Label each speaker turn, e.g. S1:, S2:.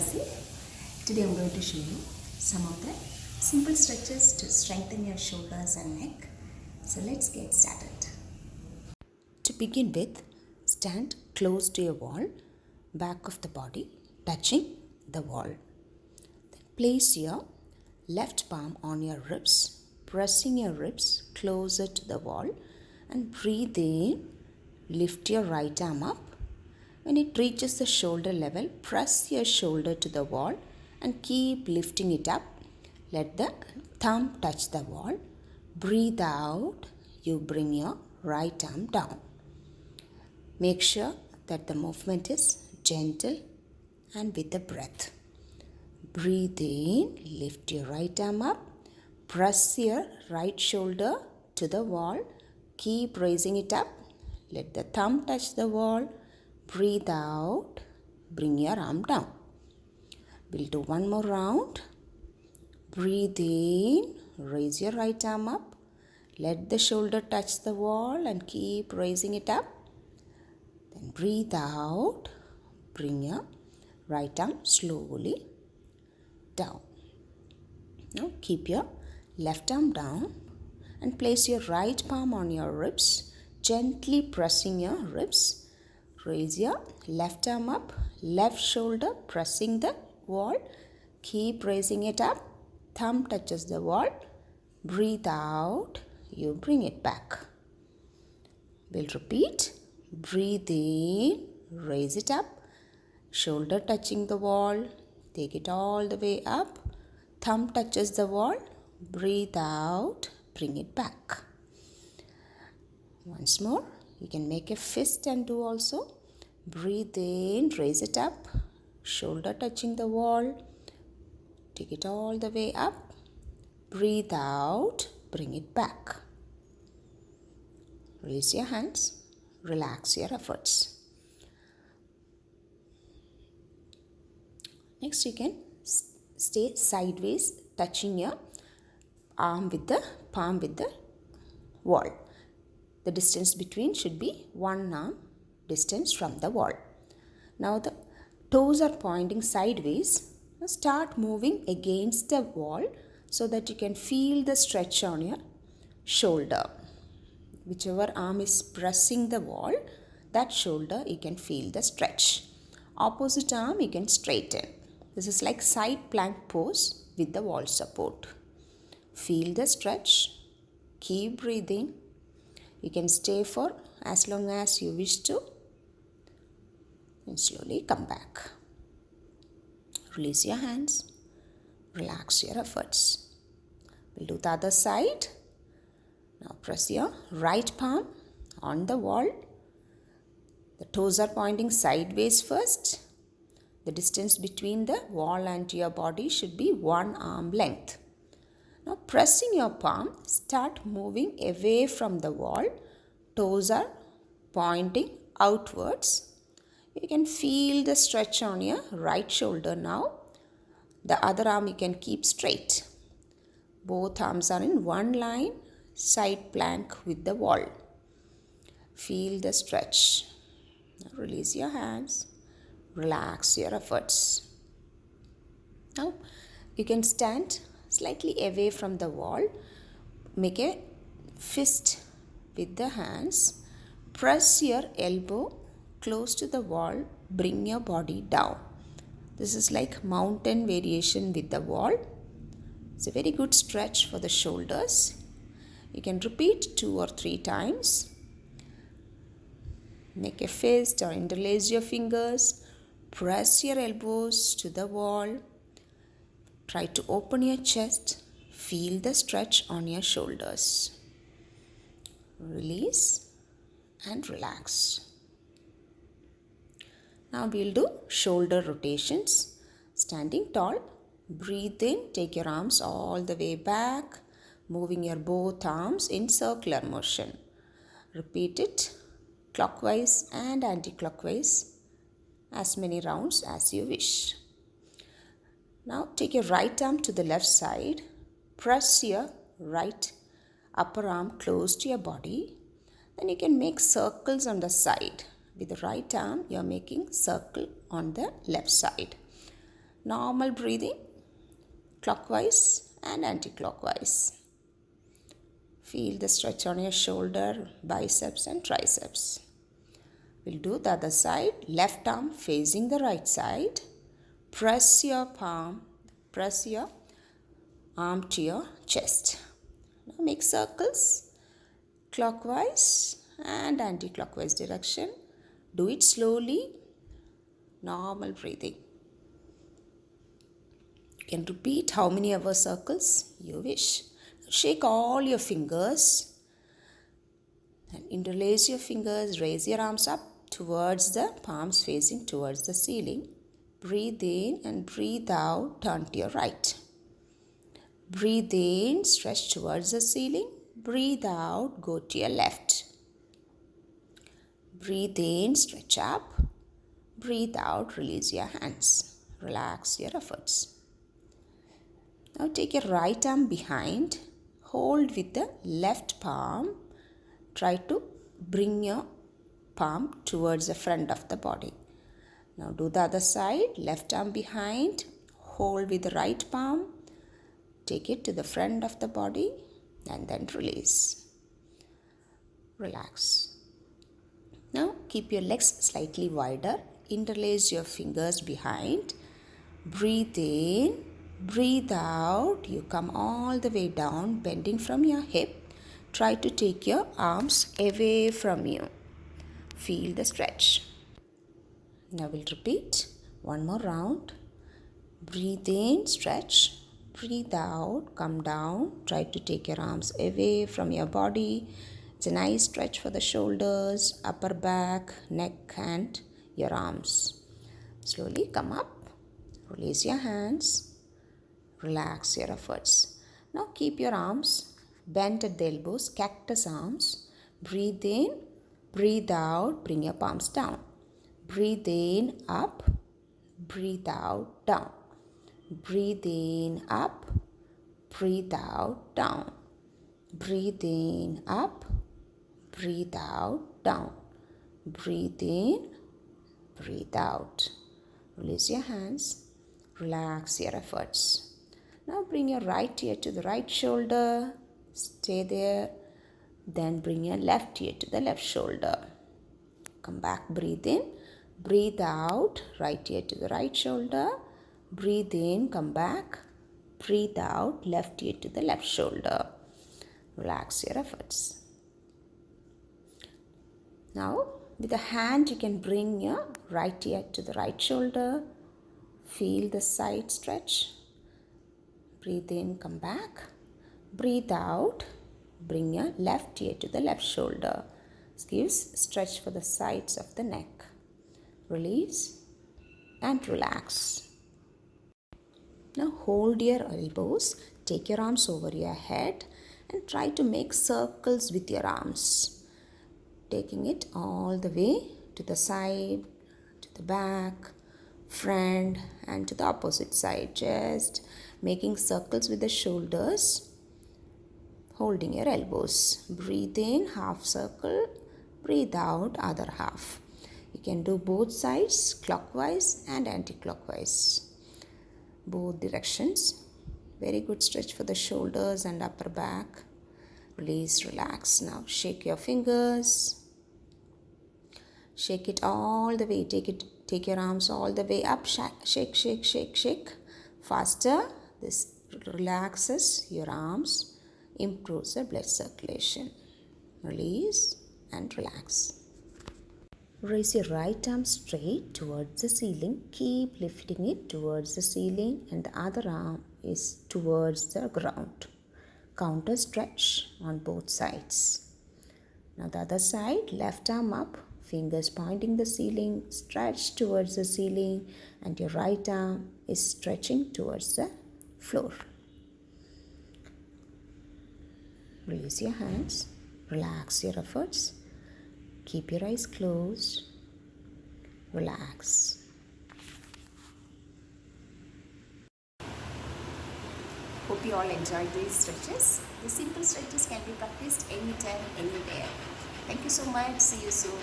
S1: Tulasi. Today I'm going to show you some of the simple stretches to strengthen your shoulders and neck. So let's get started. To begin with, stand close to your wall, back of the body touching the wall. Then place your left palm on your ribs, pressing your ribs closer to the wall, and breathe in. Lift your right arm up. When it reaches the shoulder level, press your shoulder to the wall and keep lifting it up. Let the thumb touch the wall. Breathe out. You bring your right arm down. Make sure that the movement is gentle and with the breath. Breathe in. Lift your right arm up. Press your right shoulder to the wall. Keep raising it up. Let the thumb touch the wall. Breathe out. Bring your arm down. We'll do one more round. Breathe in. Raise your right arm up. Let the shoulder touch the wall and keep raising it up. Then breathe out. Bring your right arm slowly down. Now keep your left arm down and place your right palm on your ribs, gently pressing your ribs. Raise your left arm up, left shoulder pressing the wall. Keep raising it up. Thumb touches the wall. Breathe out. You bring it back. We'll repeat. Breathe in. Raise it up. Shoulder touching the wall. Take it all the way up. Thumb touches the wall. Breathe out. Bring it back. Once more. You can make a fist and do also. Breathe in, raise it up. Shoulder touching the wall. Take it all the way up. Breathe out, bring it back. Release your hands. Relax your efforts. Next, you can stay sideways, touching your palm with the wall. The distance between should be one arm distance from the wall. Now the toes are pointing sideways. Now start moving against the wall so that you can feel the stretch on your shoulder. Whichever arm is pressing the wall, that shoulder you can feel the stretch. Opposite arm you can straighten. This is like side plank pose with the wall support. Feel the stretch. Keep breathing. You can stay for as long as you wish to and slowly come back. Release your hands. Relax your efforts. We'll do the other side. Now press your right palm on the wall. The toes are pointing sideways first. The distance between the wall and your body should be one arm length. Now pressing your palm, start moving away from the wall. Toes are pointing outwards. You can feel the stretch on your right shoulder now. The other arm you can keep straight. Both arms are in one line, side plank with the wall. Feel the stretch. Now release your hands. Relax your efforts. Now you can stand slightly away from the wall. Make a fist with the hands. Press your elbow close to the wall. Bring your body down. This is like mountain variation with the wall. It's a very good stretch for the shoulders. You can repeat 2 or 3 times. Make a fist or interlace your fingers. Press your elbows to the wall. Try to open your chest. Feel the stretch on your shoulders. Release and relax. Now we'll do shoulder rotations. Standing tall. Breathe in. Take your arms all the way back. Moving your both arms in circular motion. Repeat it clockwise and anti-clockwise as many rounds as you wish. Now take your right arm to the left side. Press your right upper arm close to your body. Then you can make circles on the side. With the right arm, you are making circle on the left side. Normal breathing, clockwise and anti-clockwise. Feel the stretch on your shoulder, biceps and triceps. We'll do the other side. Left arm facing the right side. Press your arm to your chest. Now make circles, clockwise and anti-clockwise direction. Do it slowly. Normal breathing. You can repeat how many ever circles you wish. Shake all your fingers and interlace your fingers. Raise your arms up towards the palms facing towards the ceiling. Breathe in and breathe out. Turn to your right. Breathe in, stretch towards the ceiling. Breathe out, go to your left. Breathe in, stretch up. Breathe out, release your hands. Relax your efforts. Now take your right arm behind. Hold with the left palm. Try to bring your palm towards the front of the body. Now do the other side. Left arm behind. Hold with the right palm. Take it to the front of the body and then release. Relax. Now keep your legs slightly wider. Interlace your fingers behind. Breathe in. Breathe out. You come all the way down, bending from your hip. Try to take your arms away from you. Feel the stretch. Now we'll repeat one more round. Breathe in, stretch. Breathe out, come down. Try to take your arms away from your body. It's a nice stretch for the shoulders, upper back, neck and your arms. Slowly come up. Release your hands. Relax your efforts. Now keep your arms bent at the elbows, cactus arms. Breathe in, breathe out, bring your palms down. Breathe in, up, breathe out, down. Breathe in, up, breathe out, down. Breathe in, up, breathe out, down. Breathe in, breathe out. Release your hands. Relax your efforts. Now bring your right ear to the right shoulder. Stay there. Then bring your left ear to the left shoulder. Come back, breathe in. Breathe out, right ear to the right shoulder. Breathe in, come back. Breathe out, left ear to the left shoulder. Relax your efforts. Now, with a hand, you can bring your right ear to the right shoulder. Feel the side stretch. Breathe in, come back. Breathe out. Bring your left ear to the left shoulder. This gives stretch for the sides of the neck. Release and relax. Now hold your elbows. Take your arms over your head and try to make circles with your arms. Taking it all the way to the side, to the back, front and to the opposite side. Just making circles with the shoulders, holding your elbows. Breathe in, half circle. Breathe out, other half. You can do both sides, clockwise and anti-clockwise. Both directions. Very good stretch for the shoulders and upper back. Release, relax. Now shake your fingers. Shake it all the way. Take your arms all the way up. Shake, shake, shake, shake. Faster. This relaxes your arms, improves the blood circulation. Release and relax. Raise your right arm straight towards the ceiling. Keep lifting it towards the ceiling and the other arm is towards the ground. Counter stretch on both sides. Now the other side, left arm up. Fingers pointing the ceiling, stretch towards the ceiling and your right arm is stretching towards the floor. Release your hands, relax your efforts, keep your eyes closed, relax. Hope you all enjoyed these stretches. The simple stretches can be practiced anytime, anywhere. Thank you so much. See you soon.